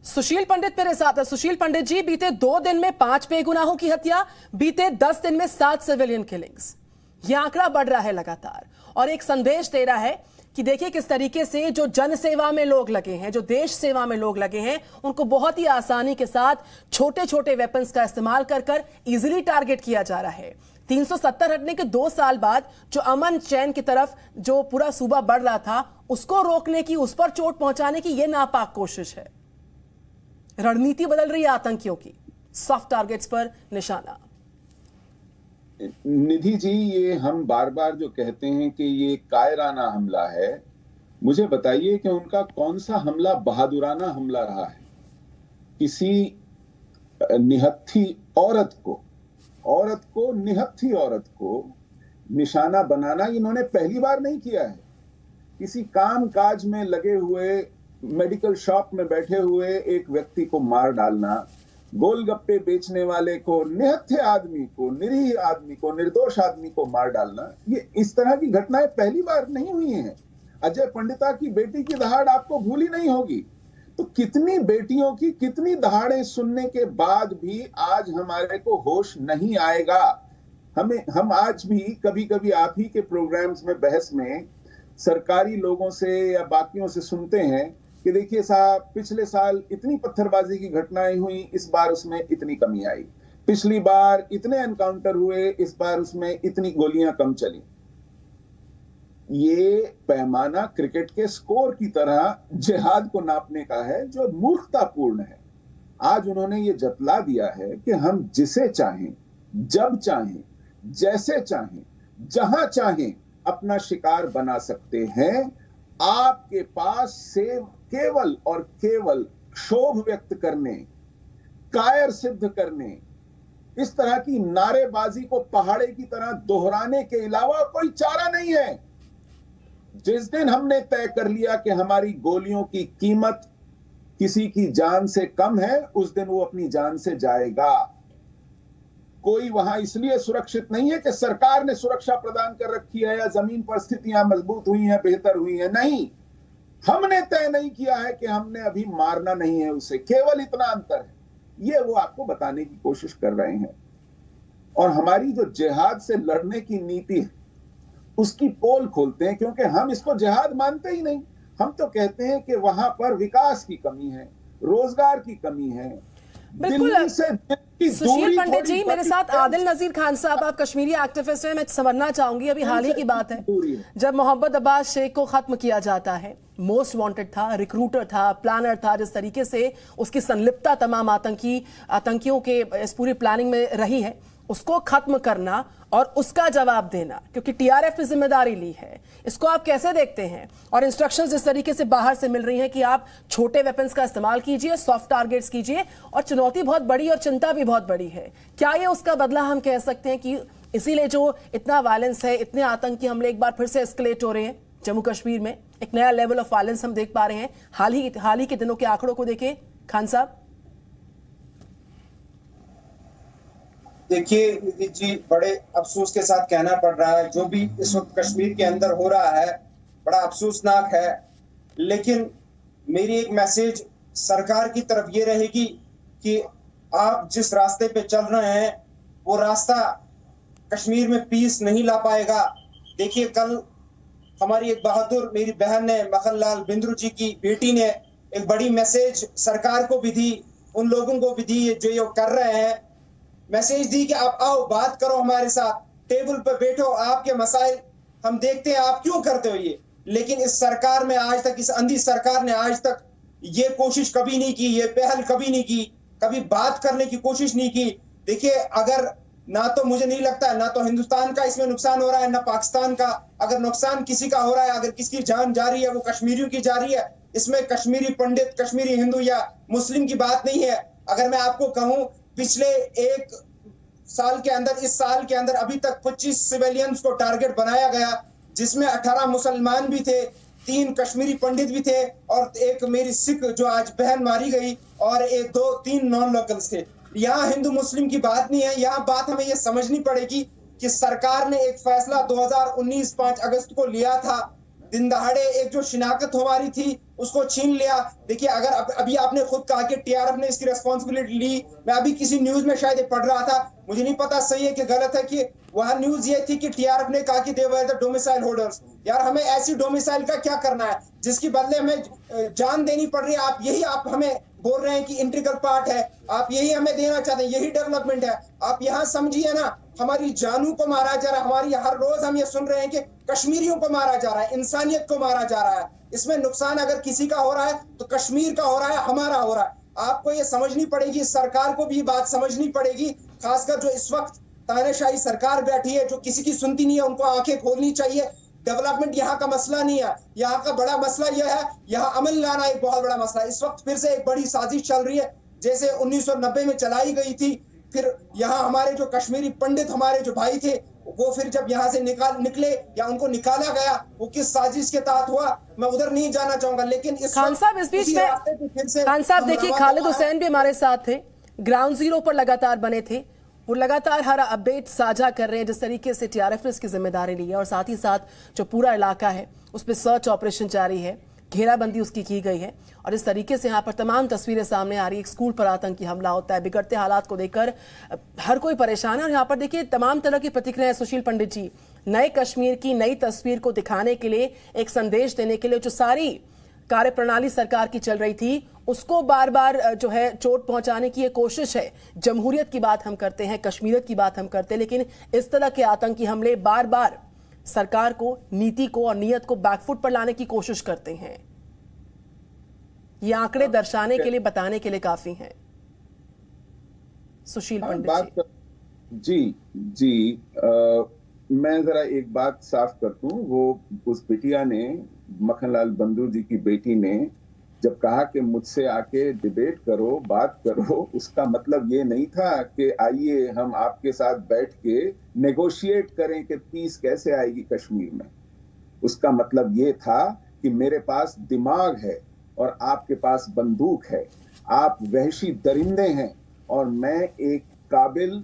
सुशील पंडित मेरे साथ है। सुशील पंडित जी, बीते 2 दिन में 5 बेगुनाहों की हत्या, बीते 10 दिन में 7 सिविलियन किलिंग्स। यह आंकड़ा बढ़ रहा है लगातार और एक संदेश दे रहा है कि देखिए किस तरीके से जो जन सेवा में लोग लगे हैं, जो देश सेवा में लोग लगे हैं, उनको बहुत ही आसानी के साथ छोटे छोटे वेपन्स का इस्तेमाल कर कर इजिली टारगेट किया जा रहा है। 370 हटने के 2 साल बाद जो अमन चैन की तरफ जो पूरा सूबा बढ़ रहा था, उसको रोकने की, उस पर चोट पहुंचाने की यह नापाक कोशिश है। रणनीति बदल रही है आतंकियों की, सॉफ्ट टारगेट्स पर निशाना। निधि जी, ये हम बार बार जो कहते हैं कि ये कायराना हमला है, मुझे बताइए कि उनका कौन सा हमला बहादुराना हमला रहा है? किसी निहत्थी औरत को निहत्थी औरत को निशाना बनाना इन्होंने पहली बार नहीं किया है। किसी काम काज में लगे हुए, मेडिकल शॉप में बैठे हुए एक व्यक्ति को मार डालना, गोलगप्पे बेचने वाले को, निहत्थे आदमी को, निरीह आदमी को, निर्दोष आदमी को मार डालना, ये इस तरह की घटनाएं पहली बार नहीं हुई हैं। अजय पंडिता की बेटी की दहाड़ आपको भूली नहीं होगी। तो कितनी बेटियों की कितनी दहाड़ें सुनने के बाद भी आज हमारे को होश नहीं आएगा। हम आज भी कभी कभी आप ही के प्रोग्राम्स में, बहस में सरकारी लोगों से या बाकियों से सुनते हैं कि देखिए साहब, पिछले साल इतनी पत्थरबाजी की घटनाएं हुई, इस बार उसमें इतनी कमी आई, पिछली बार इतने एनकाउंटर हुए, इस बार उसमें इतनी गोलियां कम चली। ये पैमाना क्रिकेट के स्कोर की तरह जिहाद को नापने का है, जो मूर्खतापूर्ण है। आज उन्होंने ये जतला दिया है कि हम जिसे चाहें, जब चाहें, जैसे चाहें, जहां चाहें अपना शिकार बना सकते हैं। आपके पास से केवल और केवल क्षोभ व्यक्त करने, कायर सिद्ध करने, इस तरह की नारेबाजी को पहाड़े की तरह दोहराने के अलावा कोई चारा नहीं है। जिस दिन हमने तय कर लिया कि हमारी गोलियों की कीमत किसी की जान से कम है, उस दिन वो अपनी जान से जाएगा। कोई वहां इसलिए सुरक्षित नहीं है कि सरकार ने सुरक्षा प्रदान कर रखी है या जमीन पर स्थितियां मजबूत हुई हैं, बेहतर हुई हैं। नहीं, हमने तय नहीं किया है कि हमने अभी मारना नहीं है उसे, केवल इतना अंतर है। ये वो आपको बताने की कोशिश कर रहे हैं। और हमारी जो जिहाद से लड़ने की नीति है, उसकी पोल खोलते हैं, क्योंकि हम इसको जिहाद मानते ही नहीं। हम तो कहते हैं कि वहां पर विकास की कमी है, रोजगार की कमी है। बिल्कुल। सुशील पंडित जी, मेरे साथ आदिल नजीर खान साहब, आप कश्मीरी एक्टिविस्ट हैं। मैं समझना चाहूंगी, अभी हाल ही की बात है जब मोहम्मद अब्बास शेख को खत्म किया जाता है। मोस्ट वांटेड था, रिक्रूटर था, प्लानर था। जिस तरीके से उसकी संलिप्तता तमाम आतंकियों के इस पूरी प्लानिंग में रही है, उसको खत्म करना और उसका जवाब देना, क्योंकि टीआरएफ ने जिम्मेदारी ली है, इसको आप कैसे देखते हैं? और इंस्ट्रक्शंस जिस तरीके से बाहर से मिल रही हैं कि आप छोटे वेपन्स का इस्तेमाल कीजिए, सॉफ्ट टारगेट्स कीजिए, और चुनौती बहुत बड़ी और चिंता भी बहुत बड़ी है। क्या ये उसका बदला हम कह सकते हैं कि इसीलिए जो इतना वायलेंस है, इतने आतंकी हमले एक बार फिर से एस्केलेट हो रहे हैं जम्मू कश्मीर में? एक नया लेवल ऑफ वायलेंस हम देख पा रहे हैं। हाल ही के दिनों के आंकड़ों को देखें खान साहब। देखिए निधि जी, बड़े अफसोस के साथ कहना पड़ रहा है, जो भी इस वक्त कश्मीर के अंदर हो रहा है बड़ा अफसोसनाक है। लेकिन मेरी एक मैसेज सरकार की तरफ ये रहेगी कि आप जिस रास्ते पे चल रहे हैं वो रास्ता कश्मीर में पीस नहीं ला पाएगा। देखिए, कल हमारी एक बहादुर मेरी बहन ने, मखनलाल बिंद्रू जी की बेटी ने एक बड़ी मैसेज सरकार को भी दी, उन लोगों को भी दी जो ये कर रहे हैं। मैसेज दी कि आप आओ, बात करो हमारे साथ, टेबल पर बैठो, आपके मसाइल हम देखते हैं, आप क्यों करते हो ये। लेकिन इस सरकार में आज तक, इस अंधी सरकार ने आज तक ये कोशिश कभी नहीं की, ये पहल कभी नहीं की, कभी बात करने की कोशिश नहीं की। देखिए, अगर ना तो मुझे नहीं लगता, ना तो हिंदुस्तान का इसमें नुकसान हो रहा है, ना पाकिस्तान का। अगर नुकसान किसी का हो रहा है, अगर किसी की जान जा रही है, वो कश्मीरियों की जा रही है। इसमें कश्मीरी पंडित, कश्मीरी हिंदू या मुस्लिम की बात नहीं है। अगर मैं आपको कहूं, पिछले एक साल के अंदर, इस साल के अंदर अभी तक 25 सिविलियंस को टारगेट बनाया गया, जिसमें 18 मुसलमान भी थे, 3 कश्मीरी पंडित भी थे, और एक मेरी सिख जो आज बहन मारी गई, और 3 नॉन लोकल्स थे। यहाँ हिंदू मुस्लिम की बात नहीं है। यहाँ बात हमें यह समझनी पड़ेगी कि सरकार ने एक फैसला 2019 5 अगस्त को लिया था दिन दहाड़े एक जो शिनाख्त हमारी थी उसको छीन लिया। देखिए, अगर अभी आपने खुद कहा कि टीआरएफ ने इसकी रिस्पॉन्सिबिलिटी ली, मैं अभी किसी न्यूज में शायद पढ़ रहा था, मुझे नहीं पता सही है कि गलत है, कि वहां न्यूज ये थी कि टीआरएफ ने कहा कि दे वर द डोमिसाइल होल्डर्स। यार, हमें ऐसी डोमिसाइल का क्या करना है जिसकी बदले हमें जान देनी पड़ रही है? आप हमें बोल रहे हैं कि इंटीग्रल पार्ट है, आप यही हमें देना चाहते हैं, यही डेवलपमेंट है। आप यहाँ समझिए ना, हमारी जानों को मारा जा रहा है, हमारी हर रोज हम ये सुन रहे हैं कि कश्मीरियों को मारा जा रहा है, इंसानियत को मारा जा रहा है। इसमें नुकसान अगर किसी का हो रहा है तो कश्मीर का हो रहा है, हमारा हो रहा है। आपको ये समझनी पड़ेगी, सरकार को भी बात समझनी पड़ेगी, खासकर जो इस वक्त तानाशाही सरकार बैठी है, जो किसी की सुनती नहीं है, उनको आंखें खोलनी चाहिए। डेवलपमेंट यहाँ का मसला नहीं है, यहाँ का बड़ा मसला यह है, यहाँ अमल लाना एक बहुत बड़ा मसला है। इस वक्त फिर से एक बड़ी साजिश चल रही है, जैसे 1990 में चलाई गई थी। फिर यहाँ हमारे जो कश्मीरी पंडित, हमारे जो भाई थे, वो फिर जब यहाँ से निकले या उनको निकाला गया, वो किस साजिश के तहत हुआ, मैं उधर नहीं जाना चाहूंगा। लेकिन खान साहब, इस बीच में खान साहब देखिए, खालिद हुसैन भी हमारे साथ थे, ग्राउंड जीरो पर लगातार बने थे, वो लगातार हर अपडेट साझा कर रहे हैं जिस तरीके से टीआरएफ ने इसकी जिम्मेदारी ली है, और साथ ही साथ जो पूरा इलाका है उस पर सर्च ऑपरेशन जारी है, घेराबंदी उसकी की गई है, और इस तरीके से यहाँ पर तमाम तस्वीरें सामने आ रही है। एक स्कूल पर आतंकी हमला होता है, बिगड़ते हालात को देखकर हर कोई परेशान है, और यहाँ पर देखिए तमाम तरह की प्रतिक्रियाएं। सुशील पंडित जी, नए कश्मीर की नई तस्वीर को दिखाने के लिए, एक संदेश देने के लिए जो सारी कार्यप्रणाली सरकार की चल रही थी, उसको बार बार जो है चोट पहुंचाने की ये कोशिश है। जमहूरियत की बात हम करते हैं, कश्मीरियत की बात हम करते हैं, लेकिन इस तरह के आतंकी हमले बार बार सरकार को, नीति को और नीयत को बैकफुट पर लाने की कोशिश करते हैं। ये आंकड़े दर्शाने के लिए, बताने के लिए काफी हैं। सुशील पंडित जी, मैं जरा एक बात साफ कर दूं। वो उस बिटिया ने, मक्खनलाल बंधु जी की बेटी ने, जब कहा कि मुझसे आके डिबेट करो, बात करो, उसका मतलब ये नहीं था कि आइए हम आपके साथ बैठ के नेगोशिएट करें कि पीस कैसे आएगी कश्मीर में। उसका मतलब ये था कि मेरे पास दिमाग है और आपके पास बंदूक है, आप वहशी दरिंदे हैं और मैं एक काबिल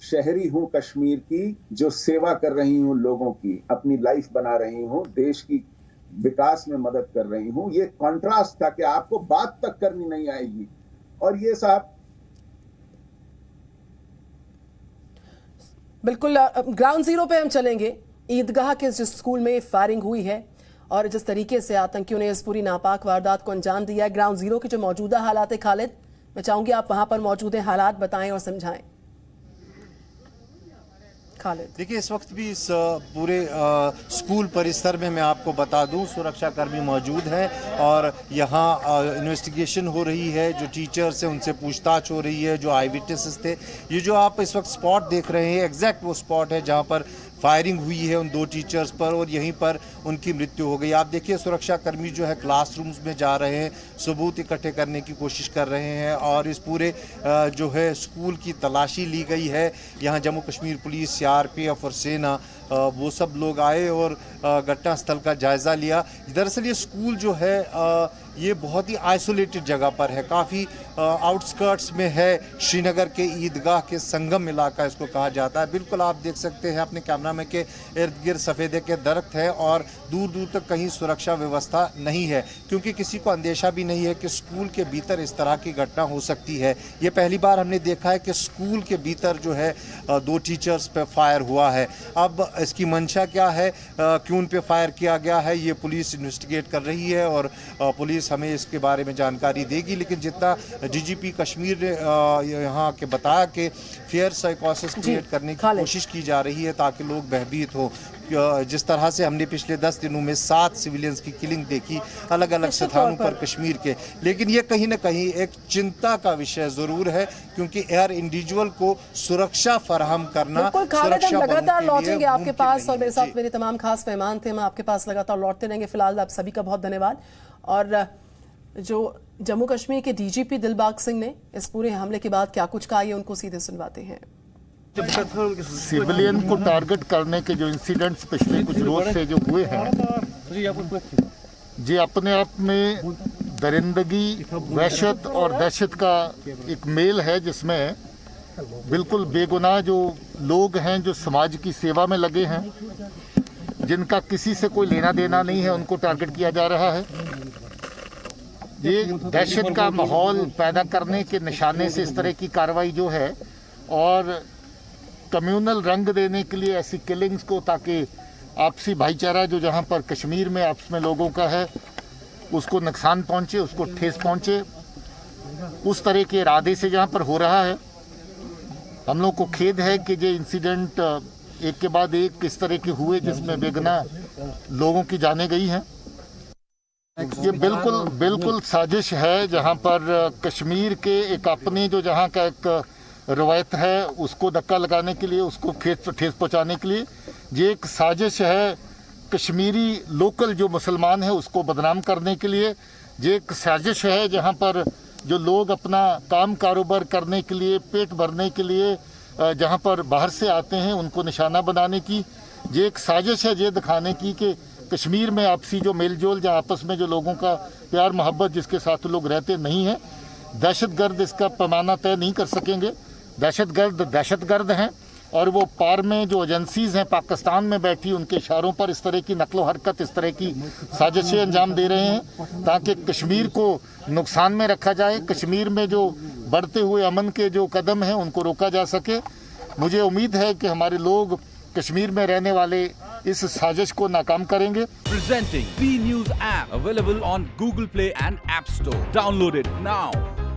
शहरी हूं कश्मीर की, जो सेवा कर रही हूं लोगों की, अपनी लाइफ बना रही हूं, देश की विकास में मदद कर रही हूं। ये कॉन्ट्रास्ट था कि आपको बात तक करनी नहीं आएगी। और ये साहब बिल्कुल ग्राउंड जीरो पे हम चलेंगे। ईदगाह के जिस स्कूल में फायरिंग हुई है और जिस तरीके से आतंकियों ने इस पूरी नापाक वारदात को अंजाम दिया है, ग्राउंड जीरो के जो मौजूदा हालात है, खालिद, मैं चाहूंगी आप वहां पर मौजूद हैं, हालात बताएं और समझाएं। देखिए, इस वक्त भी इस पूरे स्कूल परिसर में मैं आपको बता दूं, सुरक्षाकर्मी मौजूद हैं और यहाँ इन्वेस्टिगेशन हो रही है। जो टीचर्स हैं उनसे पूछताछ हो रही है, जो आई विटनेसेस थे। ये जो आप इस वक्त स्पॉट देख रहे हैं, एग्जैक्ट वो स्पॉट है जहाँ पर फायरिंग हुई है उन 2 टीचर्स पर, और यहीं पर उनकी मृत्यु हो गई। आप देखिए, सुरक्षाकर्मी जो है क्लासरूम्स में जा रहे हैं, सबूत इकट्ठे करने की कोशिश कर रहे हैं, और इस पूरे जो है स्कूल की तलाशी ली गई है। यहाँ जम्मू कश्मीर पुलिस, सीआरपीएफ और सेना, वो सब लोग आए और घटना स्थल का जायज़ा लिया। दरअसल ये स्कूल जो है ये बहुत ही आइसोलेटेड जगह पर है, काफ़ी आउटस्कर्ट्स में है। श्रीनगर के ईदगाह के संगम इलाका इसको कहा जाता है। बिल्कुल आप देख सकते हैं अपने कैमरा में कि इर्द गिर्द सफ़ेदे के दरख्त है और दूर दूर तक कहीं सुरक्षा व्यवस्था नहीं है, क्योंकि किसी को अंदेशा भी नहीं है कि स्कूल के भीतर इस तरह की घटना हो सकती है। ये पहली बार हमने देखा है कि स्कूल के भीतर जो है 2 टीचर्स पे फायर हुआ है। अब इसकी मंशा क्या है, क्यों उन पे फायर किया गया है, ये पुलिस इन्वेस्टिगेट कर रही है और पुलिस हमें इसके बारे में जानकारी देगी। लेकिन जितना डीजीपी कश्मीर ने यहाँ के बताया कि फेयर साइकोसिस क्रिएट करने की कोशिश की जा रही है ताकि लोग भयभीत हो। जिस तरह से हमने पिछले 10 दिनों में 7 सिविलियंस की किलिंग देखी अलग अलग स्थानों पर कश्मीर के, लेकिन ये कहीं ना कहीं एक चिंता का विषय जरूर है, क्योंकि हर इंडिविजुअल को सुरक्षा फराहम करना, सुरक्षा लगातार लौटेंगे आपके पास, और मेरे साथ मेरे तमाम खास मेहमान थे, मैं आपके पास लगातार लौटते रहेंगे। फिलहाल आप सभी का बहुत धन्यवाद। और जो जम्मू कश्मीर के डीजीपी दिलबाग सिंह ने इस पूरे हमले के बाद क्या कुछ कहा, ये उनको सीधे सुनवाते हैं। सिविलियन को टारगेट करने के जो इंसिडेंट्स पिछले कुछ रोज से जो हुए हैं, ये अपने आप में दरिंदगी, वहशत और दहशत का एक मेल है, जिसमें बिल्कुल बेगुनाह जो लोग हैं, जो समाज की सेवा में लगे हैं, जिनका किसी से कोई लेना देना नहीं है उनको टारगेट किया जा रहा है। ये दहशत का माहौल पैदा करने के निशाने से इस तरह की कार्रवाई जो है, और कम्युनल रंग देने के लिए ऐसी किलिंग्स को, ताकि आपसी भाईचारा जो जहाँ पर कश्मीर में आपस में लोगों का है उसको नुकसान पहुँचे, उसको ठेस पहुँचे, उस तरह के इरादे से जहाँ पर हो रहा है। हम लोग को खेद है कि ये इंसिडेंट एक के बाद एक किस तरह के हुए जिसमें बेगुनाह लोगों की जानें गई हैं। ये बिल्कुल साजिश है, जहाँ पर कश्मीर के एक अपने जो जहाँ का एक रवायत है उसको धक्का लगाने के लिए, उसको ठेस पहुँचाने के लिए। ये एक साजिश है कश्मीरी लोकल जो मुसलमान है उसको बदनाम करने के लिए। ये एक साजिश है जहाँ पर जो लोग अपना काम कारोबार करने के लिए, पेट भरने के लिए जहाँ पर बाहर से आते हैं उनको निशाना बनाने की। ये एक साजिश है ये दिखाने की कि कश्मीर में आपसी जो मेलजोल, जहाँ आपस में जो लोगों का प्यार मोहब्बत जिसके साथ लोग रहते नहीं हैं, दहशतगर्द इसका पैमाना तय नहीं कर सकेंगे। दहशतगर्द हैं, और वो पार में जो एजेंसीज हैं पाकिस्तान में बैठी उनके इशारों पर इस तरह की नकलो हरकत, इस तरह की साजिशें अंजाम दे रहे हैं ताकि कश्मीर को नुकसान में रखा जाए, कश्मीर में जो बढ़ते हुए अमन के जो कदम हैं उनको रोका जा सके। मुझे उम्मीद है कि हमारे लोग कश्मीर में रहने वाले इस साजिश को नाकाम करेंगे। Presenting B News app available on Google Play and App Store. Download it now.